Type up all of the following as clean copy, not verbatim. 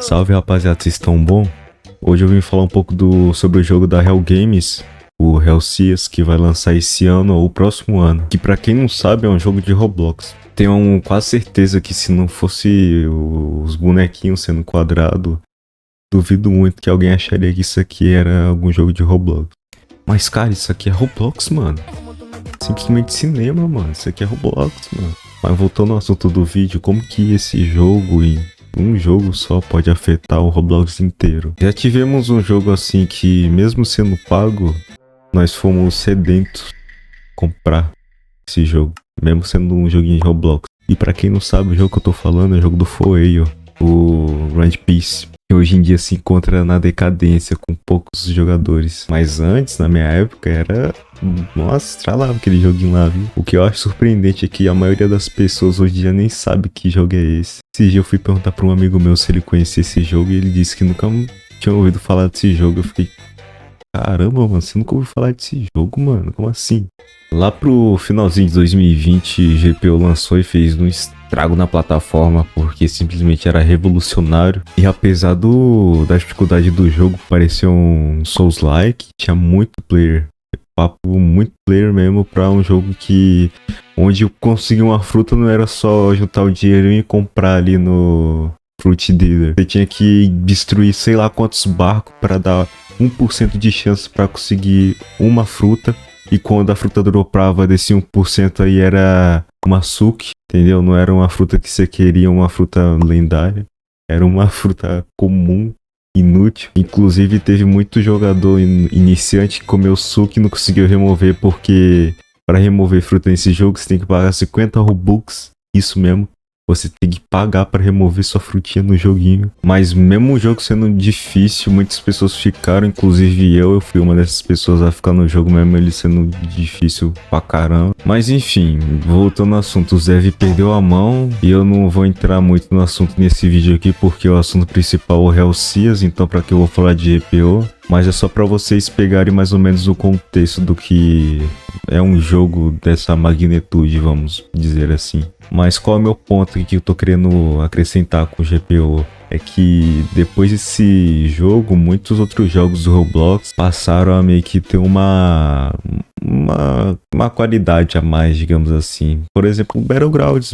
Salve rapaziada, vocês estão bom? Hoje eu vim falar um pouco sobre o jogo da Hell Games, o Hellsias, que vai lançar esse ano ou o próximo ano. Que pra quem não sabe é um jogo de Roblox. Tenho quase certeza que se não fosse os bonequinhos sendo quadrado, duvido muito que alguém acharia que isso aqui era algum jogo de Roblox. Mas cara, isso aqui é Roblox, mano. Simplesmente cinema, mano. Isso aqui é Roblox, mano. Mas voltando ao assunto do vídeo, como que esse jogo e um jogo só pode afetar o Roblox inteiro? Já tivemos um jogo assim que, mesmo sendo pago, nós fomos sedentos comprar esse jogo, mesmo sendo um joguinho de Roblox. E pra quem não sabe, o jogo que eu tô falando é o jogo do Foeio, o Grand Peace, que hoje em dia se encontra na decadência com poucos jogadores. Mas antes, na minha época, era... Nossa, estralava aquele joguinho lá, viu? O que eu acho surpreendente é que a maioria das pessoas hoje em dia nem sabe que jogo é esse. Esse dia eu fui perguntar pra um amigo meu se ele conhecia esse jogo e ele disse que nunca tinha ouvido falar desse jogo. Eu fiquei... Caramba, mano, você nunca ouviu falar desse jogo, mano? Como assim? Lá pro finalzinho de 2020, GPO lançou e fez um estrago na plataforma, porque simplesmente era revolucionário. E apesar da dificuldade do jogo parecer um Souls-like, tinha muito player. Papo muito player mesmo pra um jogo onde eu conseguir uma fruta não era só juntar o dinheiro e comprar ali no Fruit Dealer. Você tinha que destruir sei lá quantos barcos pra dar 1% de chance pra conseguir uma fruta. E quando a fruta dropava desse 1% aí era uma suki, entendeu? Não era uma fruta que você queria, uma fruta lendária. Era uma fruta comum, inútil. Inclusive teve muito jogador iniciante que comeu suki e não conseguiu remover, porque para remover fruta nesse jogo você tem que pagar 50 Robux. Isso mesmo. Você tem que pagar para remover sua frutinha no joguinho. Mas mesmo o jogo sendo difícil, muitas pessoas ficaram. Inclusive eu fui uma dessas pessoas a ficar no jogo mesmo ele sendo difícil pra caramba. Mas enfim, voltando ao assunto, o Zev perdeu a mão. E eu não vou entrar muito no assunto nesse vídeo aqui, porque o assunto principal é o Hellsias. Então pra que eu vou falar de GPO? Mas é só pra vocês pegarem mais ou menos o contexto do que é um jogo dessa magnitude, vamos dizer assim. Mas qual é o meu ponto que eu tô querendo acrescentar com o GPO? É que depois desse jogo, muitos outros jogos do Roblox passaram a meio que ter uma qualidade a mais, digamos assim. Por exemplo, Battlegrounds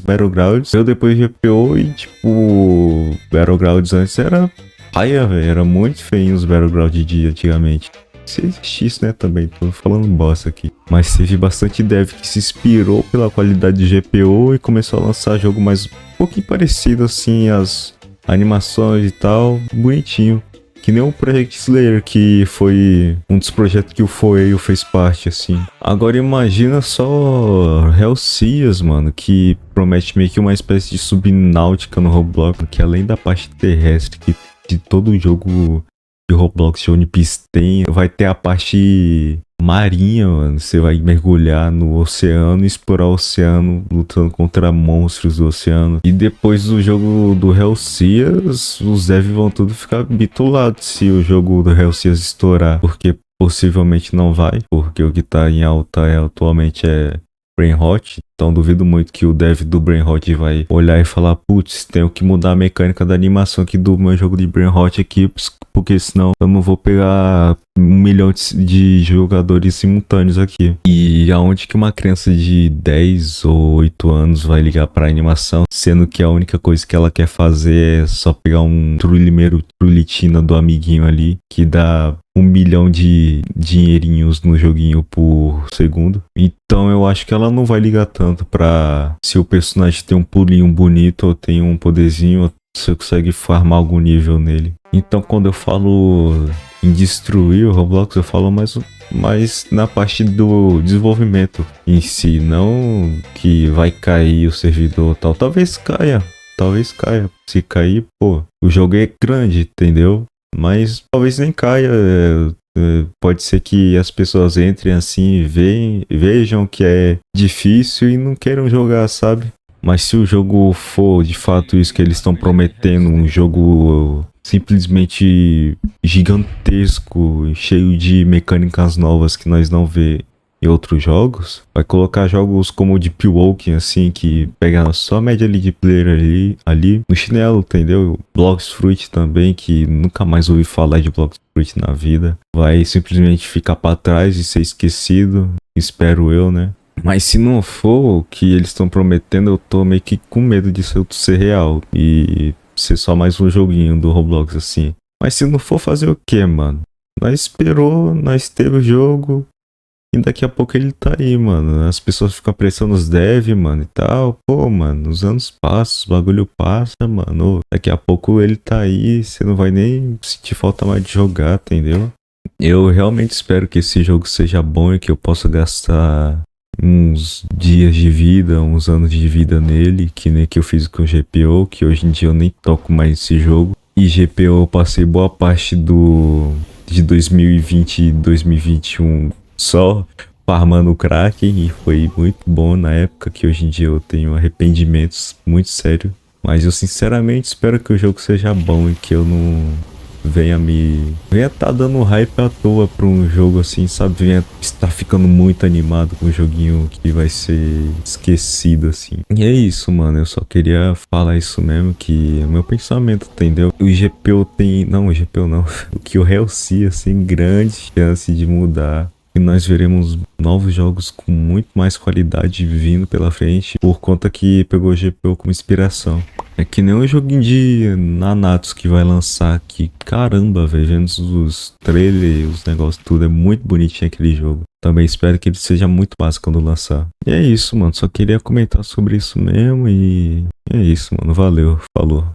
veio depois do GPO e tipo, Battlegrounds antes era paia, velho, era muito feio os Battlegrounds de antigamente. Se existisse, né, também, tô falando bosta aqui. Mas teve bastante dev que se inspirou pela qualidade de GPO e começou a lançar jogo mais um pouquinho parecido, assim, as animações e tal, bonitinho. Que nem o Project Slayer, que foi um dos projetos que o Foeio fez parte, assim. Agora imagina só Hellsias, mano, que promete meio que uma espécie de subnáutica no Roblox, que além da parte terrestre que de todo jogo de Roblox de One Piece tem, vai ter a parte marinha, mano. Você vai mergulhar no oceano e explorar o oceano lutando contra monstros do oceano. E depois do jogo do Hellsias, os devs vão tudo ficar bitolados se o jogo do Hellsias estourar, porque possivelmente não vai, porque o que tá em alta atualmente é Brainrot. Então duvido muito que o dev do Brainrot vai olhar e falar: putz, tenho que mudar a mecânica da animação aqui do meu jogo de Brainrot aqui, porque senão eu não vou pegar 1 milhão de jogadores simultâneos aqui. E aonde que uma criança de 10 ou 8 anos vai ligar pra animação, sendo que a única coisa que ela quer fazer é só pegar um trulitina do amiguinho ali, que dá 1 milhão de dinheirinhos no joguinho por segundo. Então eu acho que ela não vai ligar tanto pra se o personagem tem um pulinho bonito ou tem um poderzinho, ou você consegue farmar algum nível nele. Então quando eu falo em destruir o Roblox, eu falo mais na parte do desenvolvimento em si, não que vai cair o servidor tal. Talvez caia. Se cair, pô, o jogo é grande, entendeu? Mas talvez nem caia. Pode ser que as pessoas entrem assim e vejam que é difícil e não queiram jogar, sabe? Mas se o jogo for de fato isso que eles estão prometendo, um jogo simplesmente gigantesco, cheio de mecânicas novas que nós não vê e outros jogos, vai colocar jogos como o Deep Walking, assim, que pega só a média ali de player ali no chinelo, entendeu? Blox Fruit também, que nunca mais ouvi falar de Blox Fruit na vida. Vai simplesmente ficar pra trás e ser esquecido, espero eu, né? Mas se não for o que eles estão prometendo, eu tô meio que com medo disso ser real e ser só mais um joguinho do Roblox, assim. Mas se não for, fazer o quê, mano? Nós esperou, nós teve o jogo e daqui a pouco ele tá aí, mano. As pessoas ficam pressionando os devs, mano, e tal. Pô, mano, os anos passam, os bagulho passa, mano. Daqui a pouco ele tá aí, você não vai nem sentir falta mais de jogar, entendeu? Eu realmente espero que esse jogo seja bom e que eu possa gastar uns dias de vida, uns anos de vida nele, que nem que eu fiz com o GPO, que hoje em dia eu nem toco mais esse jogo. E GPO eu passei boa parte de 2020 e 2021 só farmando Kraken e foi muito bom na época, que hoje em dia eu tenho arrependimentos muito sérios. Mas eu sinceramente espero que o jogo seja bom e que eu não venha tá dando hype à toa pra um jogo assim, sabe? Venha estar ficando muito animado com um joguinho que vai ser esquecido assim. E é isso, mano. Eu só queria falar isso mesmo, que é o meu pensamento, entendeu? O GPO tem. Não, o GPO não. O que o Helsi, assim, grande chance de mudar. E nós veremos novos jogos com muito mais qualidade vindo pela frente, por conta que pegou o GPO como inspiração. É que nem um joguinho de Nanatos que vai lançar aqui. Caramba, velho, vendo os trailers, os negócios, tudo. É muito bonitinho aquele jogo. Também espero que ele seja muito massa quando lançar. E é isso, mano. Só queria comentar sobre isso mesmo e é isso, mano. Valeu, falou.